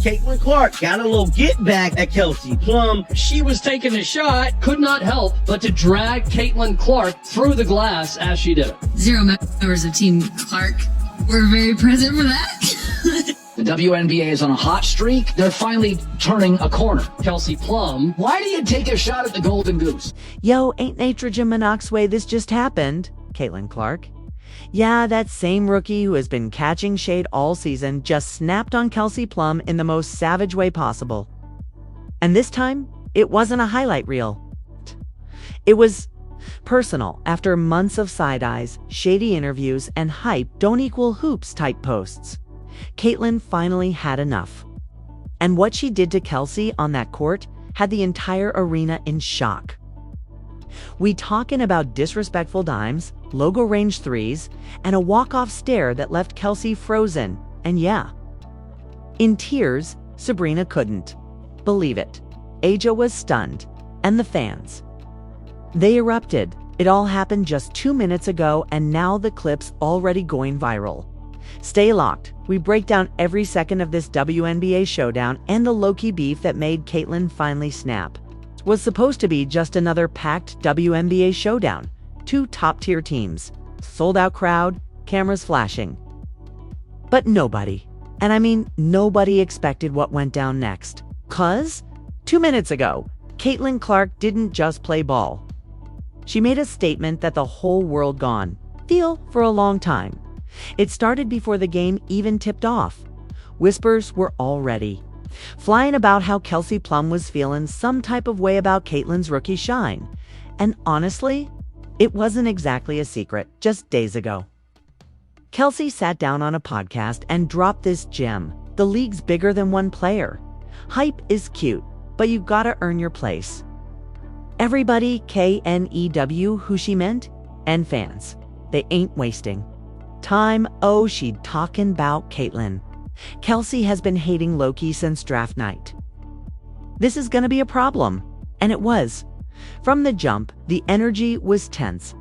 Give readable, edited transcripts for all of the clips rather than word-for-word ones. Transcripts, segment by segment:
Caitlin Clark got a little get back at Kelsey Plum. She was taking a shot, could not help but to drag Caitlin Clark through the glass as she did it. 0 members of Team Clark were very present for that. The WNBA is on a hot streak. They're finally turning a corner. Kelsey Plum. Why do you take a shot at the Golden Goose? Yo, ain't nitrogen monoxide this just happened? Caitlin Clark. Yeah, that same rookie who has been catching shade all season just snapped on Kelsey Plum in the most savage way possible. And this time, it wasn't a highlight reel. It was personal after months of side eyes, shady interviews, and hype don't equal hoops type posts. Caitlin finally had enough. And what she did to Kelsey on that court had the entire arena in shock. We talking about disrespectful dimes, logo range threes, and a walk-off stare that left Kelsey frozen, and yeah, in tears. Sabrina couldn't believe it. Aja was stunned, and the fans. They erupted. It all happened just 2 minutes ago, and now the clip's already going viral. Stay locked. We break down every second of this WNBA showdown and the low-key beef that made Caitlin finally snap. It was supposed to be just another packed WNBA showdown. 2 top-tier teams, sold-out crowd, cameras flashing. But nobody, and I mean nobody, expected what went down next. 'Cause 2 minutes ago, Caitlin Clark didn't just play ball. She made a statement that the whole world gone feel for a long time. It started before the game even tipped off. Whispers were already flying about how Kelsey Plum was feeling some type of way about Caitlin's rookie shine. And honestly, it wasn't exactly a secret just days ago. Kelsey sat down on a podcast and dropped this gem. The league's bigger than one player. Hype is cute, but you gotta earn your place. Everybody, KNEW, who she meant, and fans, they ain't wasting time. Oh, she talking about Caitlin. Kelsey has been hating Loki since draft night. This is gonna be a problem. And it was. From the jump, the energy was tense.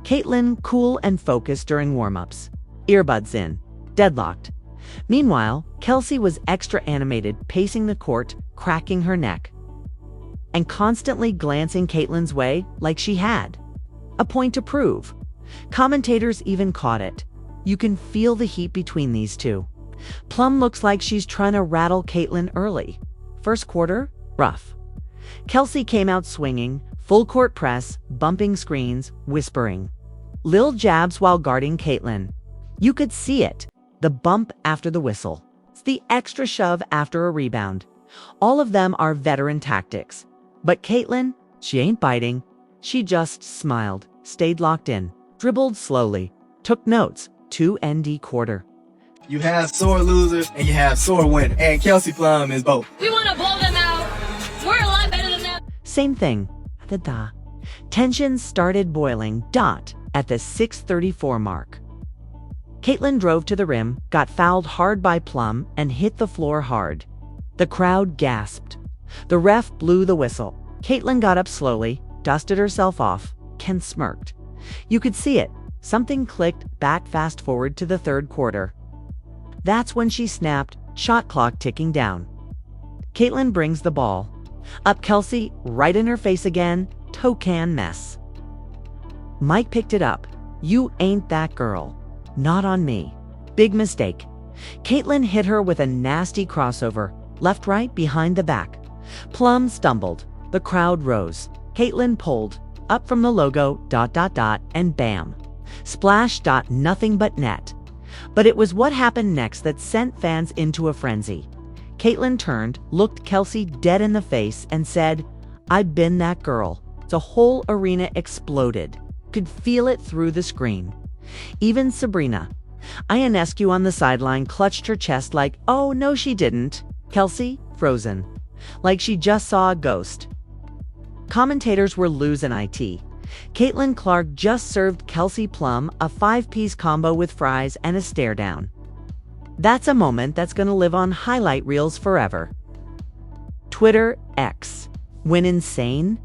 Caitlin cool and focused during warm-ups. Earbuds in. Deadlocked. Meanwhile, Kelsey was extra animated, pacing the court, cracking her neck, and constantly glancing Caitlin's way like she had a point to prove. Commentators even caught it. You can feel the heat between these two. Plum looks like she's trying to rattle Caitlin early. First quarter, rough. Kelsey came out swinging, full court press, bumping screens, whispering lil jabs while guarding Caitlin. You could see it. The bump after the whistle. It's the extra shove after a rebound. All of them are veteran tactics. But Caitlin, she ain't biting. She just smiled, stayed locked in, dribbled slowly, took notes. 2 quarter. You have sore losers and you have sore winners, and Kelsey Plum is both. We want to blow them out. We're a lot better than them. Same thing. Tensions started boiling at the 6:34 mark. Caitlin drove to the rim, got fouled hard by Plum, and hit the floor hard. The crowd gasped. The ref blew the whistle. Caitlin got up slowly, dusted herself off. Ken smirked. You could see it. Something clicked back. Fast forward to the third quarter. That's when she snapped, shot clock ticking down. Caitlin brings the ball. Up Kelsey, right in her face again, toe can mess. Mike picked it up. You ain't that girl. Not on me. Big mistake. Caitlin hit her with a nasty crossover, left-right behind the back. Plum stumbled. The crowd rose. Caitlin pulled, up from the logo, ... and bam. Splash. Nothing but net. But it was what happened next that sent fans into a frenzy. Caitlin turned, looked Kelsey dead in the face, and said, I've been that girl. The whole arena exploded. Could feel it through the screen. Even Sabrina Ionescu on the sideline clutched her chest like, oh, no, she didn't. Kelsey, frozen. Like she just saw a ghost. Commentators were losing it. Caitlin Clark just served Kelsey Plum a 5-piece combo with fries and a stare down. That's a moment that's gonna live on highlight reels forever. Twitter X went insane.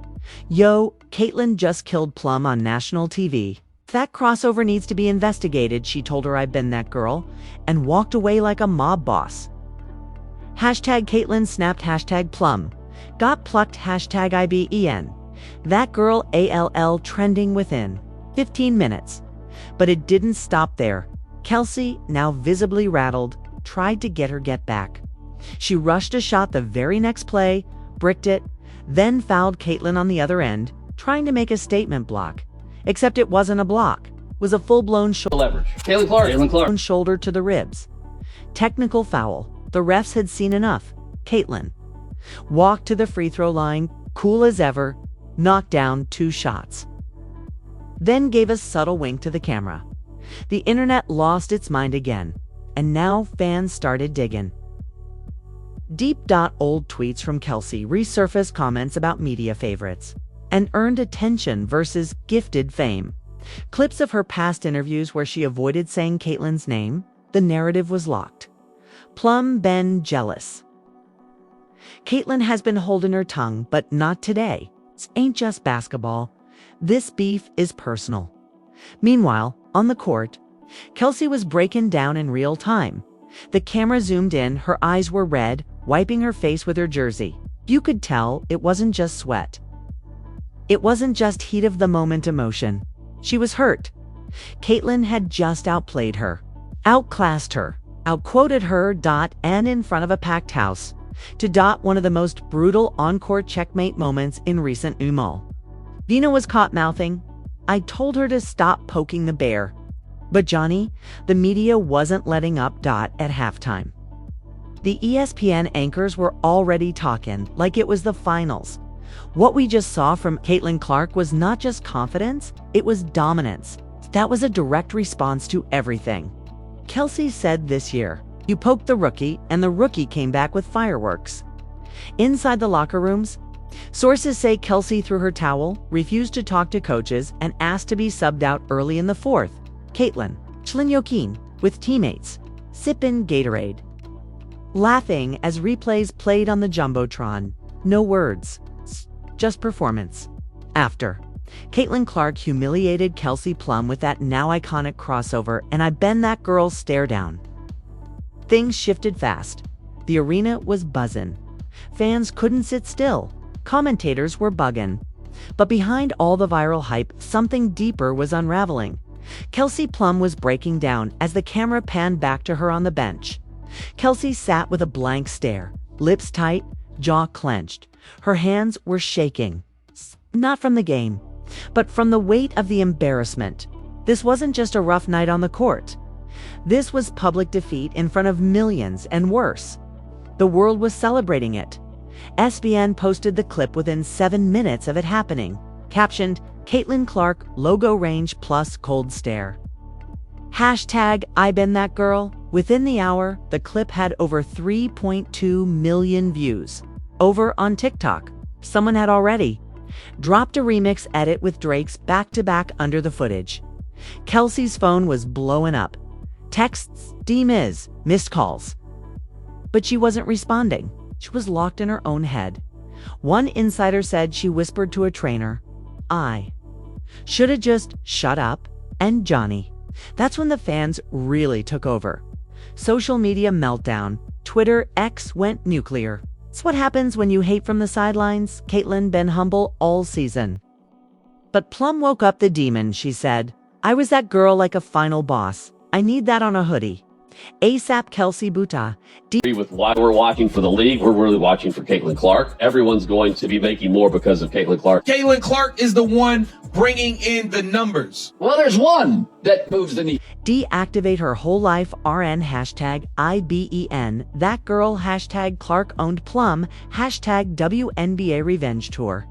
Yo, Caitlin just killed Plum on national TV. That crossover needs to be investigated, she told her I've been that girl, and walked away like a mob boss. Hashtag Caitlyn snapped hashtag Plum. Got plucked hashtag IBEN. That girl ALL trending within 15 minutes. But it didn't stop there. Kelsey, now visibly rattled, tried to get her get back. She rushed a shot the very next play, bricked it, then fouled Caitlyn on the other end, trying to make a statement block. Except it wasn't a block. It was a full-blown Leverage. Caitlyn Clark. shoulder to the ribs. Technical foul. The refs had seen enough. Caitlyn walked to the free throw line, cool as ever, knocked down 2 shots. Then gave a subtle wink to the camera. The internet lost its mind again, and now fans started digging. Old tweets from Kelsey resurfaced comments about media favorites and earned attention versus gifted fame. Clips of her past interviews where she avoided saying Caitlyn's name, the narrative was locked. Plum been jealous. Caitlyn has been holding her tongue, but not today. It ain't just basketball. This beef is personal. Meanwhile, on the court, Kelsey was breaking down in real time. The camera zoomed in, her eyes were red, wiping her face with her jersey. You could tell it wasn't just sweat. It wasn't just heat of the moment emotion. She was hurt. Caitlyn had just outplayed her, outclassed her, outquoted her, and in front of a packed house, to one of the most brutal on-court checkmate moments in recent UMAL. Vina was caught mouthing, "I told her to stop poking the bear." But Johnny, the media wasn't letting up. At halftime, the ESPN anchors were already talking like it was the finals. What we just saw from Caitlyn Clark was not just confidence, it was dominance. That was a direct response to everything Kelsey said this year. You poked the rookie, and the rookie came back with fireworks. Inside the locker rooms, sources say Kelsey threw her towel, refused to talk to coaches, and asked to be subbed out early in the fourth. Caitlyn, Chlinyokin, with teammates, sipping Gatorade, laughing as replays played on the Jumbotron. No words, just performance. After, Caitlyn Clark humiliated Kelsey Plum with that now iconic crossover and I bend that girl stare down. Things shifted fast. The arena was buzzing. Fans couldn't sit still. Commentators were bugging. But behind all the viral hype, something deeper was unraveling. Kelsey Plum was breaking down as the camera panned back to her on the bench. Kelsey sat with a blank stare, lips tight, jaw clenched. Her hands were shaking. Not from the game, but from the weight of the embarrassment. This wasn't just a rough night on the court. This was public defeat in front of millions, and worse. The world was celebrating it. SBN posted the clip within 7 minutes of it happening, captioned, "Caitlyn Clark, logo range plus cold stare." Hashtag I been that girl. Within the hour, the clip had over 3.2 million views. Over on TikTok, someone had already dropped a remix edit with Drake's back-to-back under the footage. Kelsey's phone was blowing up. Texts, D-Miz, missed calls. But she wasn't responding. She was locked in her own head. One insider said she whispered to a trainer, "I shoulda just shut up," and Johnny. That's when the fans really took over. Social media meltdown. Twitter X went nuclear. It's what happens when you hate from the sidelines. Caitlyn been humble all season. But Plum woke up the demon, she said. "I was that girl like a final boss. I need that on a hoodie." ASAP Kelsey Buta. With why we're watching for the league, we're really watching for Caitlyn Clark. Everyone's going to be making more because of Caitlyn Clark. Caitlyn Clark is the one bringing in the numbers. Well, there's one that moves the needle. Deactivate her whole life RN hashtag IBEN. That girl hashtag Clark owned Plum hashtag WNBA revenge tour.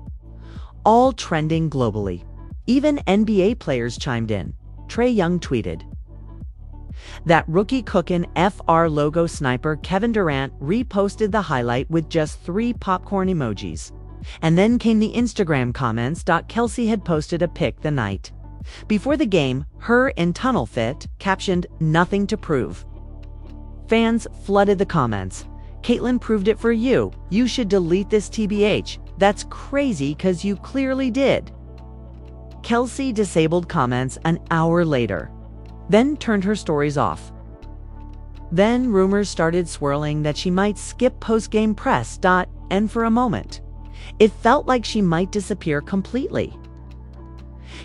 All trending globally. Even NBA players chimed in. Trae Young tweeted, "That rookie cookin' FR logo sniper." Kevin Durant reposted the highlight with just 3 popcorn emojis. And then came the Instagram comments. Kelsey had posted a pic the night before the game, her in tunnel fit, captioned, "Nothing to prove." Fans flooded the comments. "Caitlyn proved it for you. You should delete this TBH. That's crazy cause you clearly did." Kelsey disabled comments an hour later, then turned her stories off. Then rumors started swirling that she might skip post-game press. And for a moment, it felt like she might disappear completely.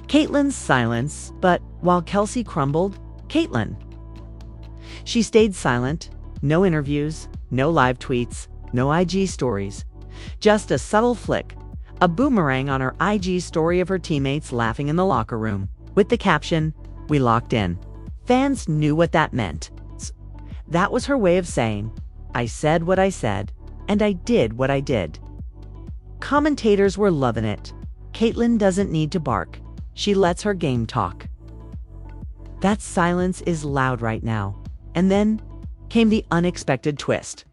Caitlyn's silence, but while Kelsey crumbled, Caitlyn. She stayed silent, no interviews, no live tweets, no IG stories. Just a subtle flick, a boomerang on her IG story of her teammates laughing in the locker room, with the caption, "We locked in." Fans knew what that meant. That was her way of saying, I said what I said, and I did what I did. Commentators were loving it. Caitlyn doesn't need to bark. She lets her game talk. That silence is loud right now. And then came the unexpected twist.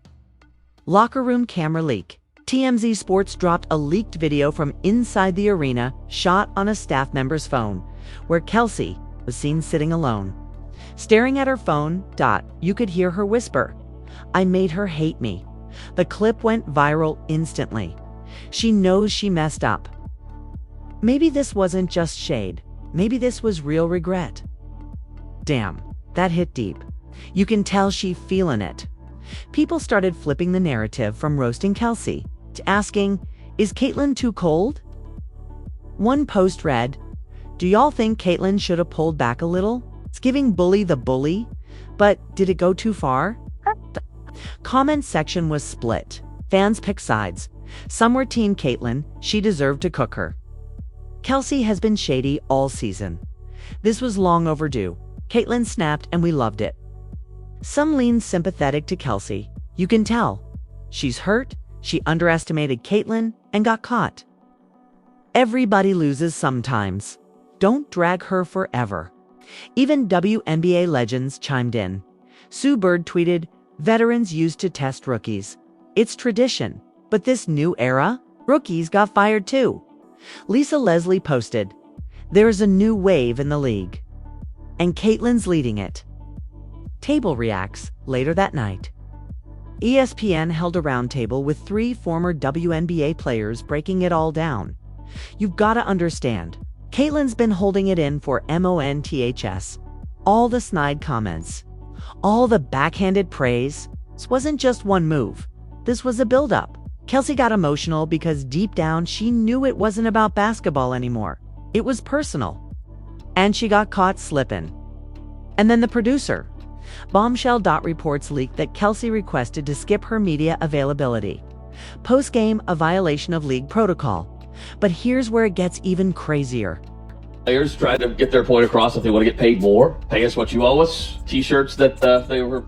Locker room camera leak. TMZ Sports dropped a leaked video from inside the arena shot on a staff member's phone, where Kelsey was seen sitting alone. Staring at her phone, you could hear her whisper, "I made her hate me." The clip went viral instantly. She knows she messed up. Maybe this wasn't just shade. Maybe this was real regret. Damn, that hit deep. You can tell she's feeling it. People started flipping the narrative from roasting Kelsey to asking, is Caitlyn too cold? One post read, "Do y'all think Caitlyn should have pulled back a little? It's giving bully the bully, but did it go too far?" The comment section was split. Fans picked sides. Some were team Caitlyn, she deserved to cook her. Kelsey has been shady all season. This was long overdue. Caitlyn snapped and we loved it. Some leaned sympathetic to Kelsey. You can tell. She's hurt, she underestimated Caitlyn and got caught. Everybody loses sometimes. Don't drag her forever. Even WNBA legends chimed in. Sue Bird tweeted, "Veterans used to test rookies. It's tradition, but this new era, rookies got fired too." Lisa Leslie posted, "There's a new wave in the league. And Caitlyn's leading it." Table reacts later that night. ESPN held a roundtable with 3 former WNBA players breaking it all down. You've got to understand, Caitlyn's been holding it in for months. All the snide comments, all the backhanded praise. This wasn't just one move. This was a buildup. Kelsey got emotional because deep down she knew it wasn't about basketball anymore. It was personal. And she got caught slipping. And then the producer. Bombshell. Reports leaked that Kelsey requested to skip her media availability. Post-game, a violation of league protocol. But here's where it gets even crazier. Players trying to get their point across if they want to get paid more. Pay us what you owe us. T-shirts that they were...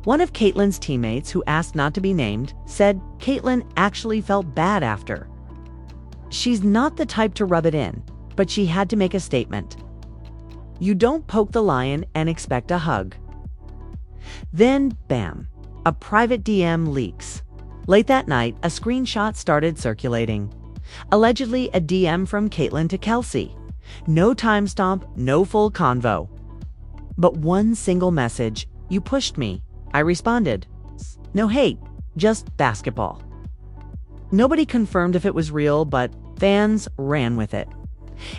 One of Caitlyn's teammates, who asked not to be named, said Caitlyn actually felt bad after. She's not the type to rub it in, but she had to make a statement. You don't poke the lion and expect a hug. Then, bam, a private DM leaks. Late that night, a screenshot started circulating. Allegedly a DM from Caitlyn to Kelsey. No timestamp, no full convo. But one single message, "You pushed me." I responded. No hate, just basketball. Nobody confirmed if it was real, but fans ran with it.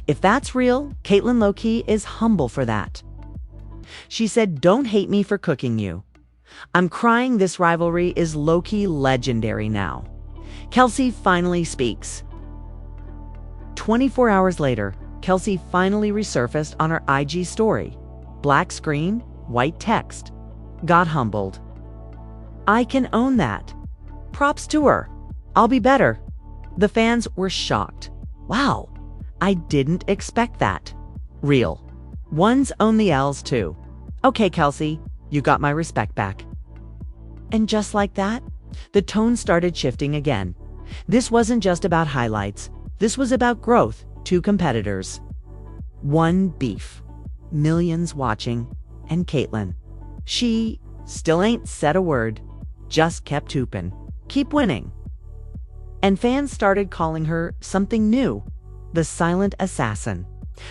If that's real, Caitlyn low-key is humble for that. She said, "Don't hate me for cooking you. I'm crying. This rivalry is low-key legendary now." Kelsey finally speaks. 24 hours later, Kelsey finally resurfaced on her IG story. Black screen, white text. Got humbled. I can own that. Props to her. I'll be better. The fans were shocked. Wow, I didn't expect that. Real. Ones own the L's too. Okay, Kelsey, you got my respect back. And just like that, the tone started shifting again. This wasn't just about highlights. This was about growth. 2 competitors. One beef. Millions watching. And Caitlyn. She still ain't said a word. Just kept hooping. Keep winning. And fans started calling her something new. The silent assassin.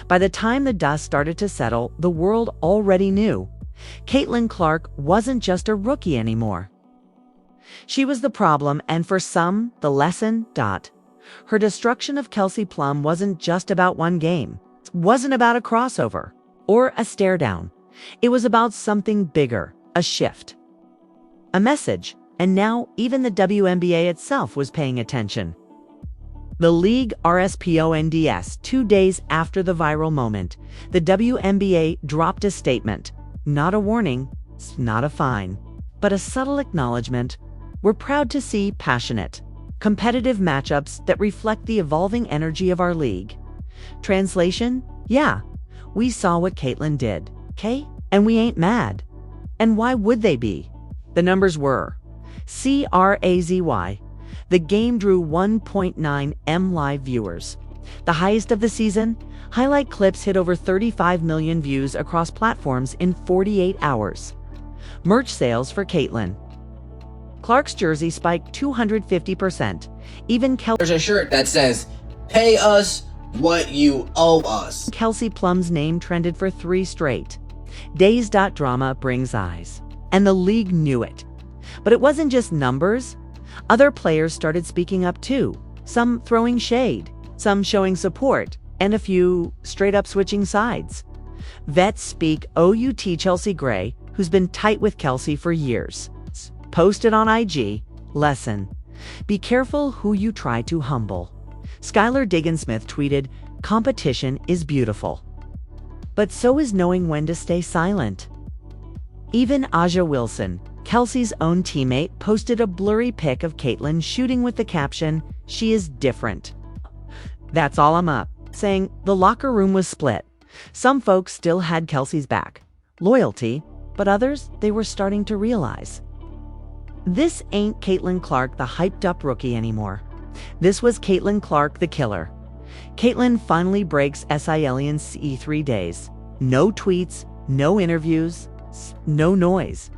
By the time the dust started to settle, the world already knew. Caitlyn Clark wasn't just a rookie anymore. She was the problem, and for some, the lesson. Her destruction of Kelsey Plum wasn't just about one game. It wasn't about a crossover or a stare down. It was about something bigger, A shift. A message. And now even the WNBA itself was paying attention. The league RSPONDS 2 days after the viral moment, the WNBA dropped a statement. Not a warning, not a fine, but a subtle acknowledgement. We're proud to see passionate, competitive matchups that reflect the evolving energy of our league. Translation? Yeah, we saw what Caitlin did, okay? And we ain't mad. And why would they be? The numbers were CRAZY. The game drew 1.9 M live viewers. The highest of the season, highlight clips hit over 35 million views across platforms in 48 hours. Merch sales for Caitlin Clark's jersey spiked 250%. Even There's a shirt that says, "Pay us what you owe us." Kelsey Plum's name trended for 3 straight days. Drama brings eyes. And the league knew it. But it wasn't just numbers. Other players started speaking up too, some throwing shade, some showing support, and a few straight up switching sides. Vets speak. OUT Chelsea Gray, who's been tight with Kelsey for years, posted on IG, lesson, be careful who you try to humble. Skylar Diggins-Smith tweeted, competition is beautiful, but so is knowing when to stay silent. Even Aja Wilson, Kelsey's own teammate, posted a blurry pic of Caitlin shooting with the caption, she is different. That's all I'm up, saying the locker room was split. Some folks still had Kelsey's back, loyalty, but others, they were starting to realize. This ain't Caitlin Clark, the hyped up rookie anymore. This was Caitlin Clark, the killer. Caitlin finally breaks SILian C3 days. No tweets, no interviews, no noise.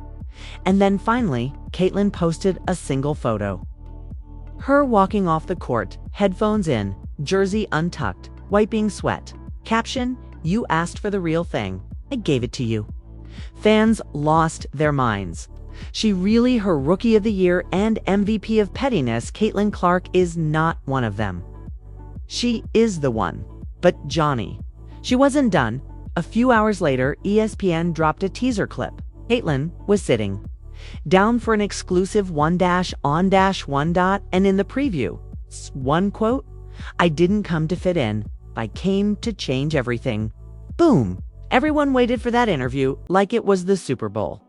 And then finally, Caitlin posted a single photo. Her walking off the court, headphones in, jersey untucked, wiping sweat. Caption, you asked for the real thing. I gave it to you. Fans lost their minds. She really her Rookie of the Year and MVP of pettiness. Caitlin Clark is not one of them. She is the one. But Johnny. She wasn't done. A few hours later, ESPN dropped a teaser clip. Caitlin was sitting down for an exclusive 1-on-1. And in the preview, one quote, I didn't come to fit in. I came to change everything. Boom. Everyone waited for that interview like it was the Super Bowl.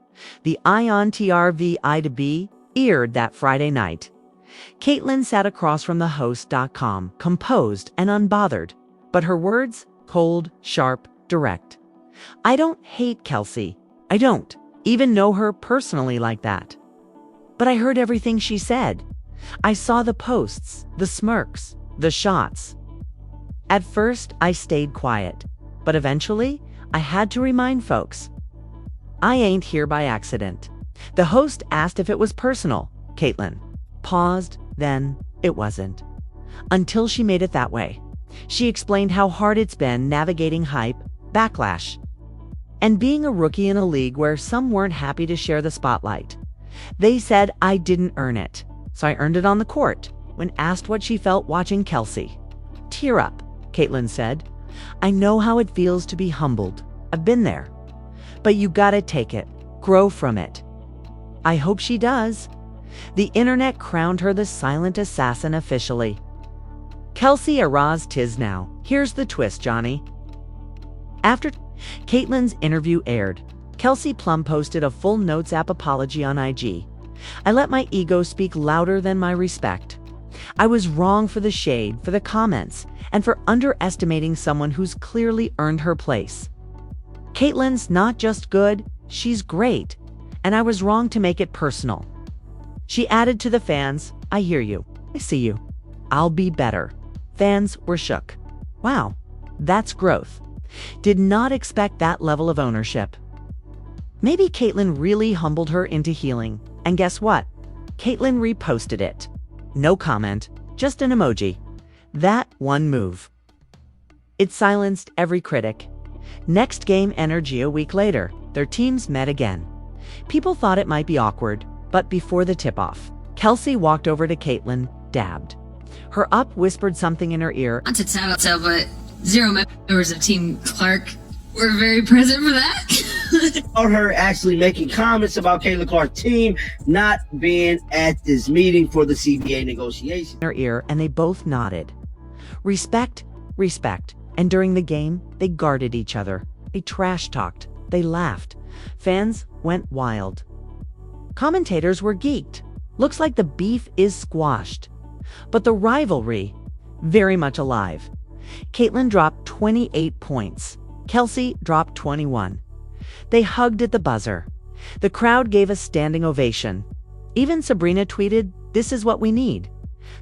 The IONTRVI to be aired that Friday night. Caitlin sat across from the host.com, composed and unbothered, but her words, cold, sharp, direct. I don't hate Kelsey. I don't even know her personally like that. But I heard everything she said. I saw the posts, the smirks, the shots. At first, I stayed quiet, but eventually, I had to remind folks. I ain't here by accident. The host asked if it was personal. Caitlin paused, then it wasn't. Until she made it that way. She explained how hard it's been navigating hype, backlash, and being a rookie in a league where some weren't happy to share the spotlight. They said I didn't earn it, so I earned it on the court. When asked what she felt watching Kelsey, tear up, Caitlin said. I know how it feels to be humbled. I've been there. But you gotta take it, grow from it. I hope she does. The internet crowned her the silent assassin officially. Kelsey Araz tis now. Here's the twist, Johnny. After Caitlin's interview aired, Kelsey Plum posted a full Notes app apology on IG. I let my ego speak louder than my respect. I was wrong for the shade, for the comments, and for underestimating someone who's clearly earned her place. Caitlin's not just good, she's great, and I was wrong to make it personal. She added to the fans, I hear you, I see you, I'll be better. Fans were shook. Wow, that's growth. Did not expect that level of ownership. Maybe Caitlin really humbled her into healing, and guess what? Caitlin reposted it. No comment, just an emoji. That one move. It silenced every critic. Next game energy a week later, their teams met again. People thought it might be awkward, but before the tip-off, Kelsey walked over to Caitlin, dabbed. Her up whispered something in her ear. Not to tell, but 0 members of Team Clark were very present for that. Or her actually making comments about Caitlin Clark's team not being at this meeting for the CBA negotiation. Their ear, and they both nodded. Respect, respect. And during the game, they guarded each other. They trash talked. They laughed. Fans went wild. Commentators were geeked. Looks like the beef is squashed. But the rivalry, very much alive. Caitlin dropped 28 points. Kelsey dropped 21. They hugged at the buzzer. The crowd gave a standing ovation. Even Sabrina tweeted, "This is what we need.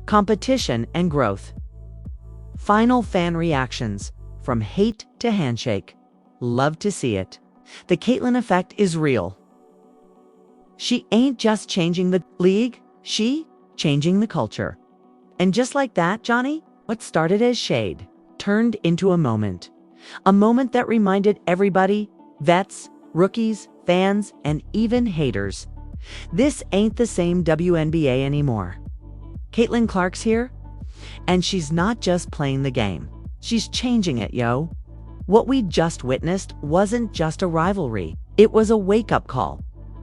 Competition and growth." Final fan reactions, from hate to handshake. Love to see it. The Caitlin effect is real. She ain't just changing the league, she changing the culture. And just like that, Johnny, what started as shade turned into a moment. A moment that reminded everybody, vets, rookies, fans, and even haters, this ain't the same WNBA anymore. Caitlin Clark's here, and she's not just playing the game. She's changing it, yo. What we just witnessed wasn't just a rivalry. It was a wake-up call.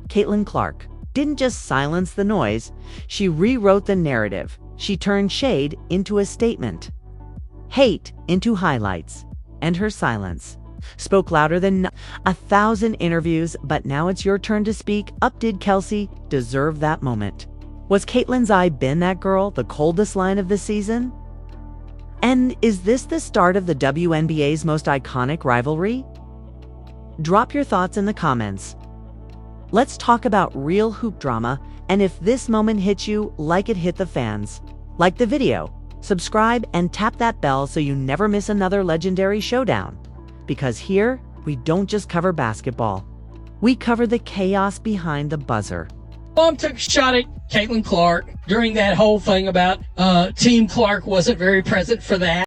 Caitlin Clark didn't just silence the noise. She rewrote the narrative. She turned shade into a statement, hate into highlights, and her silence spoke louder than 1,000 interviews. But now it's your turn to speak up. Did Kelsey deserve that moment? Was Caitlin's eye been that girl, the coldest line of the season? And is this the start of the WNBA's most iconic rivalry? Drop your thoughts in the comments. Let's talk about real hoop drama, and if this moment hits you like it hit the fans. Like the video, subscribe, and tap that bell so you never miss another legendary showdown. Because here, we don't just cover basketball. We cover the chaos behind the buzzer. Plum took a shot at Caitlin Clark during that whole thing about Team Clark wasn't very present for that.